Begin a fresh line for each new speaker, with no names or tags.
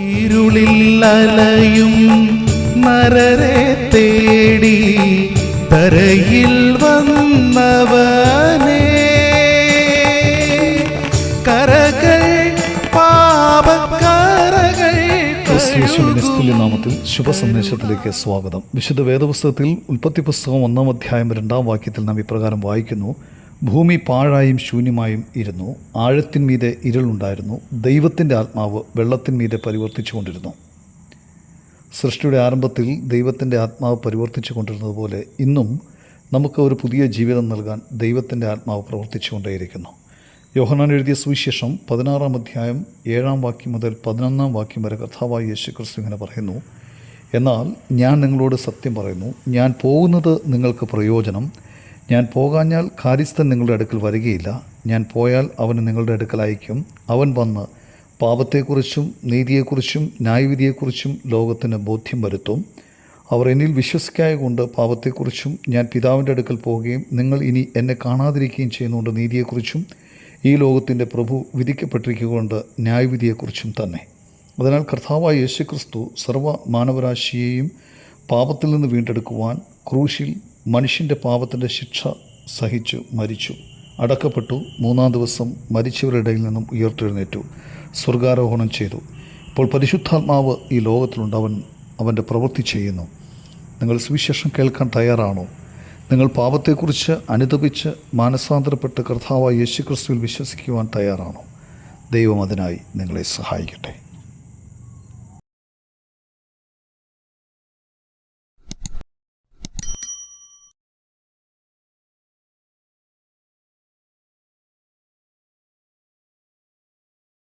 ഇരുളിൽ അലയും നരരെ തേടി തരയിൽ വന്നവനേ, കരകൾ പാപക്കരകൾ.
യേശുവിന്റെ നാമത്തിൽ ശുഭസന്ദേശത്തിലേക്ക് സ്വാഗതം. വിശുദ്ധ വേദപുസ്തകത്തിൽ ഉൽപ്പത്തി പുസ്തകം 1-ാം അധ്യായം 2-ാം വാക്യത്തിൽ നാം ഇപ്രകാരം വായിക്കുന്നു: ഭൂമി പാഴായും ശൂന്യമായും ഇരുന്നു, ആഴത്തിന്മീതെ ഇരുളുണ്ടായിരുന്നു, ദൈവത്തിൻ്റെ ആത്മാവ് വെള്ളത്തിന്മീതെ പരിവർത്തിച്ചു. സൃഷ്ടിയുടെ ആരംഭത്തിൽ ദൈവത്തിൻ്റെ ആത്മാവ് പരിവർത്തിച്ചു കൊണ്ടിരുന്നത് പോലെ ഇന്നും നമുക്ക് ഒരു പുതിയ ജീവിതം നൽകാൻ ദൈവത്തിൻ്റെ ആത്മാവ് പ്രവർത്തിച്ചുകൊണ്ടേയിരിക്കുന്നു. യോഹന്നാൻ എഴുതിയ സുവിശേഷം 16-ാം അധ്യായം 7-ാം വാക്യം മുതൽ 11-ാം വാക്യം വരെ കർത്താവായ യേശുക്രിസ്തു ഇങ്ങനെ പറയുന്നു: എന്നാൽ ഞാൻ നിങ്ങളോട് സത്യം പറയുന്നു, ഞാൻ പോകുന്നത് നിങ്ങൾക്ക് പ്രയോജനം. ഞാൻ പോകാഞ്ഞാൽ കാര്യസ്ഥൻ നിങ്ങളുടെ അടുക്കൽ വരികയില്ല. ഞാൻ പോയാൽ അവന് നിങ്ങളുടെ അടുക്കൽ അയക്കും. അവൻ വന്ന് പാപത്തെക്കുറിച്ചും നീതിയെക്കുറിച്ചും ന്യായവിധിയെക്കുറിച്ചും ലോകത്തിന് ബോധ്യം വരുത്തും. അവർ എന്നിൽ വിശ്വസിക്കായ കൊണ്ട് പാപത്തെക്കുറിച്ചും ഞാൻ പിതാവിൻ്റെ അടുക്കൽ പോവുകയും നിങ്ങൾ ഇനി എന്നെ കാണാതിരിക്കുകയും ചെയ്യുന്നതുകൊണ്ട് നീതിയെക്കുറിച്ചും ഈ ലോകത്തിൻ്റെ പ്രഭു വിധിക്കപ്പെട്ടിരിക്കുകൊണ്ട് ന്യായവിധിയെക്കുറിച്ചും തന്നെ. അതിനാൽ കർത്താവായ യേശുക്രിസ്തു സർവ്വ മാനവരാശിയെയും പാപത്തിൽ നിന്ന് വീണ്ടെടുക്കുവാൻ ക്രൂശിൽ മനുഷ്യൻ്റെ പാപത്തിൻ്റെ ശിക്ഷ സഹിച്ചു മരിച്ചു, അടക്കപ്പെട്ടു, 3-ാം ദിവസം മരിച്ചവരുടെ ഇടയിൽ നിന്നും ഉയർത്തെഴുന്നേറ്റു, സ്വർഗാരോഹണം ചെയ്തു. ഇപ്പോൾ പരിശുദ്ധാത്മാവ് ഈ ലോകത്തിലുണ്ട്. അവൻ്റെ പ്രവൃത്തി ചെയ്യുന്നു. നിങ്ങൾ സുവിശേഷം കേൾക്കാൻ തയ്യാറാണോ? നിങ്ങൾ പാപത്തെക്കുറിച്ച് അനുതപിച്ച് മാനസാന്തരപ്പെട്ട് കർത്താവായ യേശുക്രിസ്തുവിൽ വിശ്വസിക്കുവാൻ തയ്യാറാണോ? ദൈവം അതിനായി നിങ്ങളെ സഹായിക്കട്ടെ.